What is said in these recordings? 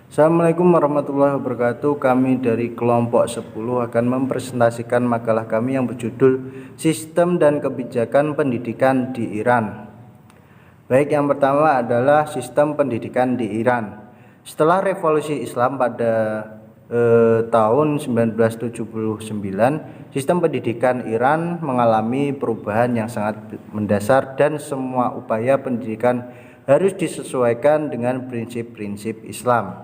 Assalamualaikum warahmatullahi wabarakatuh. Kami dari kelompok 10 akan mempresentasikan makalah kami yang berjudul Sistem dan Kebijakan Pendidikan di Iran. Baik, yang pertama adalah sistem pendidikan di Iran. Setelah revolusi Islam pada tahun 1979, sistem pendidikan Iran mengalami perubahan yang sangat mendasar dan semua upaya pendidikan harus disesuaikan dengan prinsip-prinsip Islam.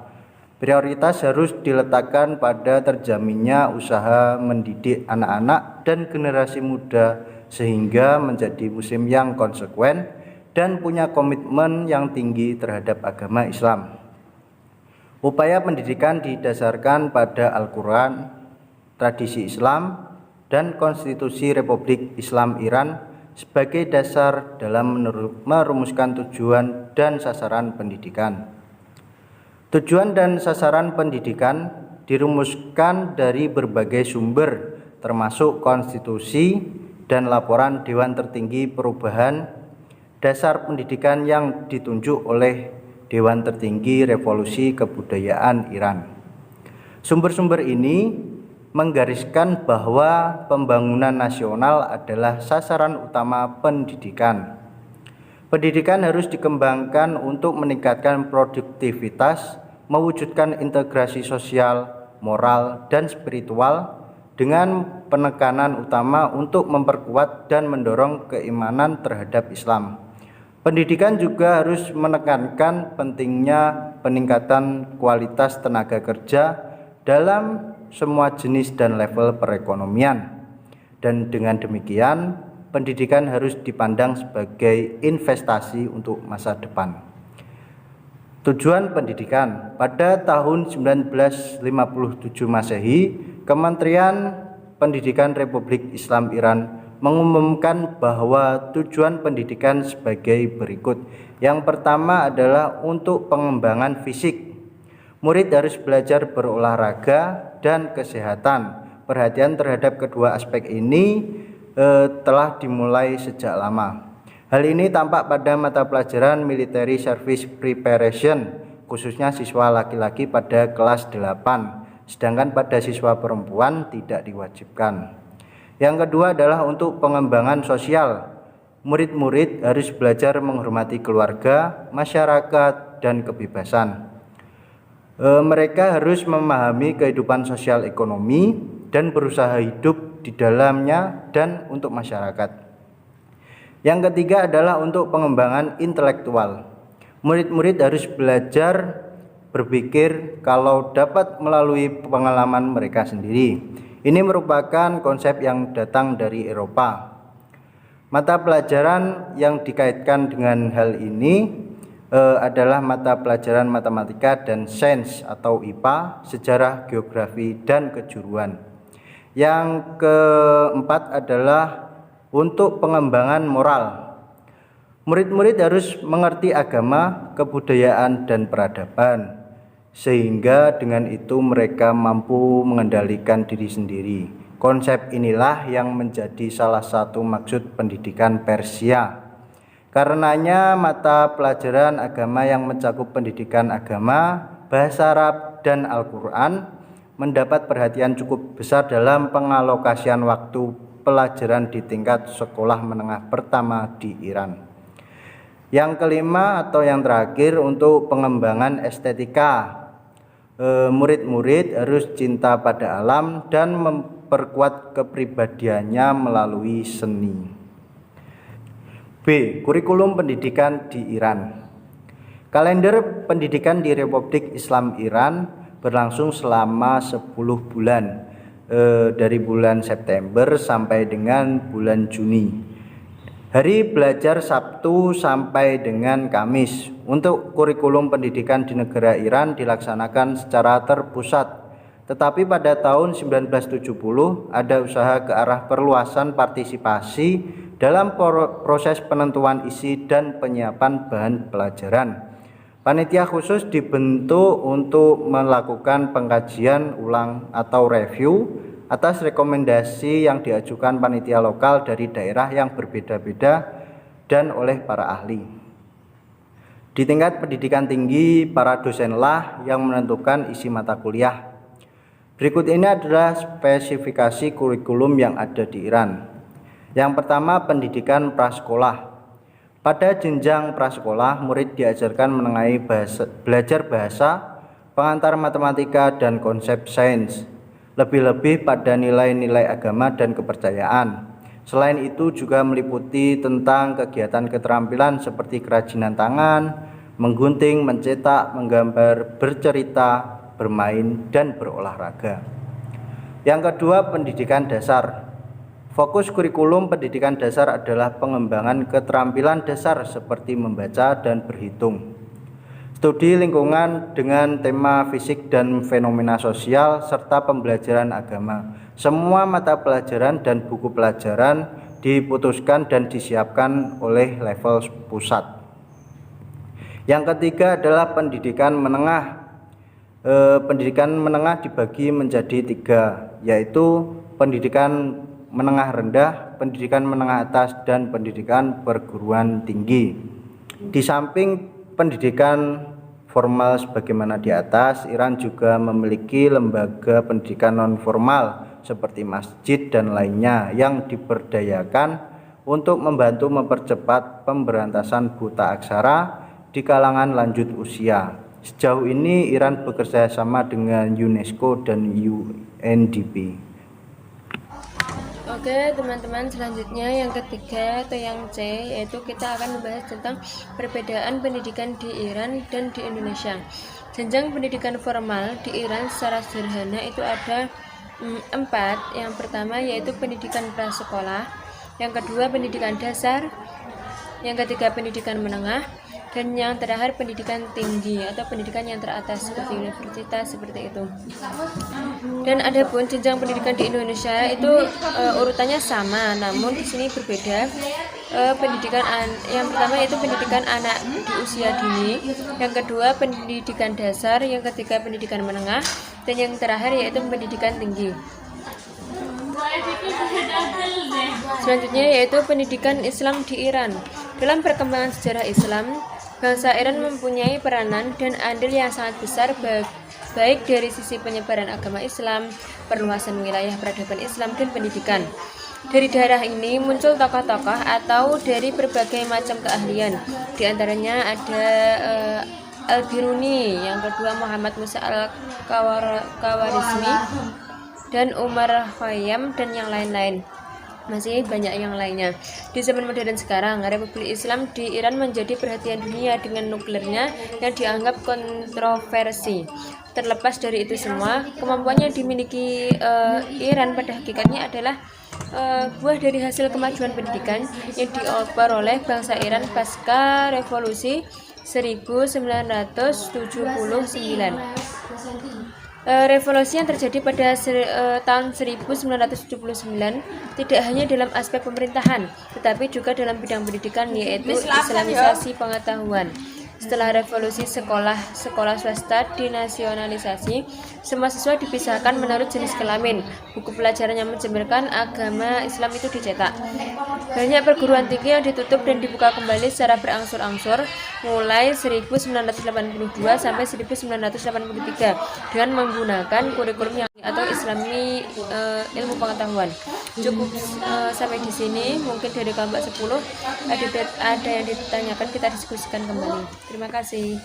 Prioritas harus diletakkan pada terjaminnya usaha mendidik anak-anak dan generasi muda sehingga menjadi muslim yang konsekuen dan punya komitmen yang tinggi terhadap agama Islam. Upaya pendidikan didasarkan pada Al-Quran, tradisi Islam, dan Konstitusi Republik Islam Iran sebagai dasar dalam merumuskan tujuan dan sasaran pendidikan. Tujuan dan sasaran pendidikan dirumuskan dari berbagai sumber, termasuk konstitusi dan laporan Dewan Tertinggi Perubahan Dasar Pendidikan yang ditunjuk oleh Dewan Tertinggi Revolusi Kebudayaan Iran. Sumber-sumber ini menggariskan bahwa pembangunan nasional adalah sasaran utama pendidikan. Pendidikan harus dikembangkan untuk meningkatkan produktivitas, mewujudkan integrasi sosial, moral, dan spiritual dengan penekanan utama untuk memperkuat dan mendorong keimanan terhadap Islam. Pendidikan juga harus menekankan pentingnya peningkatan kualitas tenaga kerja dalam semua jenis dan level perekonomian. Dan dengan demikian, pendidikan harus dipandang sebagai investasi untuk masa depan. Tujuan pendidikan. Pada tahun 1957 Masehi, Kementerian Pendidikan Republik Islam Iran mengumumkan bahwa tujuan pendidikan sebagai berikut. Yang pertama adalah untuk pengembangan fisik. Murid harus belajar berolahraga dan kesehatan. Perhatian terhadap kedua aspek ini telah dimulai sejak lama. Hal ini tampak pada mata pelajaran Military Service Preparation, khususnya siswa laki-laki pada kelas 8, sedangkan pada siswa perempuan tidak diwajibkan. Yang kedua adalah untuk pengembangan sosial. Murid-murid harus belajar menghormati keluarga, masyarakat, dan kebebasan. Mereka harus memahami kehidupan sosial ekonomi dan berusaha hidup di dalamnya dan untuk masyarakat. Yang ketiga adalah untuk pengembangan intelektual. Murid-murid harus belajar berpikir kalau dapat melalui pengalaman mereka sendiri. Ini merupakan konsep yang datang dari Eropa. Mata pelajaran yang dikaitkan dengan hal ini adalah mata pelajaran matematika dan sains atau IPA, sejarah, geografi, dan kejuruan. Yang keempat adalah untuk pengembangan moral. Murid-murid harus mengerti agama, kebudayaan, dan peradaban, sehingga dengan itu mereka mampu mengendalikan diri sendiri. Konsep inilah yang menjadi salah satu maksud pendidikan Persia. Karenanya mata pelajaran agama yang mencakup pendidikan agama, bahasa Arab, dan Al-Quran mendapat perhatian cukup besar dalam pengalokasian waktu pelajaran di tingkat sekolah menengah pertama di Iran. Yang kelima atau yang terakhir untuk pengembangan estetika. Murid-murid harus cinta pada alam dan memperkuat kepribadiannya melalui seni. B. Kurikulum pendidikan di Iran. Kalender pendidikan di Republik Islam Iran berlangsung selama 10 bulan. Dari bulan September sampai dengan bulan Juni. Hari belajar Sabtu sampai dengan Kamis. Untuk kurikulum pendidikan di negara Iran dilaksanakan secara terpusat. Tetapi pada tahun 1970 ada usaha ke arah perluasan partisipasi dalam proses penentuan isi dan penyiapan bahan pelajaran. Panitia khusus dibentuk untuk melakukan pengkajian ulang atau review atas rekomendasi yang diajukan panitia lokal dari daerah yang berbeda-beda dan oleh para ahli. Di tingkat pendidikan tinggi, para dosenlah yang menentukan isi mata kuliah. Berikut ini adalah spesifikasi kurikulum yang ada di Iran. Yang pertama, pendidikan prasekolah. Pada jenjang prasekolah, murid diajarkan belajar bahasa, pengantar matematika, dan konsep sains. Lebih-lebih pada nilai-nilai agama dan kepercayaan. Selain itu juga meliputi tentang kegiatan keterampilan seperti kerajinan tangan, menggunting, mencetak, menggambar, bercerita, bermain, dan berolahraga. Yang kedua, pendidikan dasar. Fokus kurikulum pendidikan dasar adalah pengembangan keterampilan dasar seperti membaca dan berhitung. Studi lingkungan dengan tema fisik dan fenomena sosial serta pembelajaran agama. Semua mata pelajaran dan buku pelajaran diputuskan dan disiapkan oleh level pusat. Yang ketiga adalah pendidikan menengah. Pendidikan menengah dibagi menjadi 3, yaitu pendidikan menengah rendah, pendidikan menengah atas, dan pendidikan perguruan tinggi. Di samping pendidikan formal sebagaimana di atas, Iran juga memiliki lembaga pendidikan non formal seperti masjid dan lainnya yang diberdayakan untuk membantu mempercepat pemberantasan buta aksara di kalangan lanjut usia. Sejauh ini Iran bekerja sama dengan UNESCO dan UNDP. Oke teman-teman, selanjutnya yang ketiga atau yang C, yaitu kita akan membahas tentang perbedaan pendidikan di Iran dan di Indonesia. Jenjang pendidikan formal di Iran secara sederhana itu ada 4. Yang pertama yaitu pendidikan prasekolah, yang kedua pendidikan dasar, yang ketiga pendidikan menengah, dan yang terakhir pendidikan tinggi atau pendidikan yang teratas seperti universitas seperti itu. Dan ada pun jenjang pendidikan di Indonesia itu urutannya sama, namun di sini berbeda. Yang pertama itu pendidikan anak di usia dini, yang kedua pendidikan dasar, yang ketiga pendidikan menengah, dan yang terakhir yaitu pendidikan tinggi. Selanjutnya yaitu pendidikan Islam di Iran. Dalam perkembangan sejarah Islam, bangsa Iran mempunyai peranan dan andil yang sangat besar baik dari sisi penyebaran agama Islam, perluasan wilayah peradaban Islam, dan pendidikan. Dari daerah ini muncul tokoh-tokoh atau dari berbagai macam keahlian. Di antaranya ada Al-Biruni, yang kedua Muhammad Musa Al-Kawarizmi, dan Umar Khayyam, dan yang lain-lain. Masih banyak yang lainnya. Di zaman modern sekarang, Republik Islam di Iran menjadi perhatian dunia dengan nuklirnya yang dianggap kontroversi. Terlepas dari itu semua, kemampuan yang dimiliki Iran pada hakikatnya adalah buah dari hasil kemajuan pendidikan yang diperoleh bangsa Iran pasca revolusi 1979. Revolusi yang terjadi pada tahun 1979 tidak hanya dalam aspek pemerintahan, tetapi juga dalam bidang pendidikan, yaitu Islamisasi pengetahuan. Setelah revolusi, sekolah swasta dinasionalisasi, semua siswa dipisahkan menurut jenis kelamin. Buku pelajaran yang menjabarkan agama Islam itu dicetak. Banyak perguruan tinggi yang ditutup dan dibuka kembali secara berangsur-angsur mulai 1982 sampai 1983 dengan menggunakan kurikulum yang atau Islami ilmu pengetahuan. Cukup sampai di sini. Mungkin dari kelompok 10 ada yang ditanyakan, kita diskusikan kembali. Terima kasih.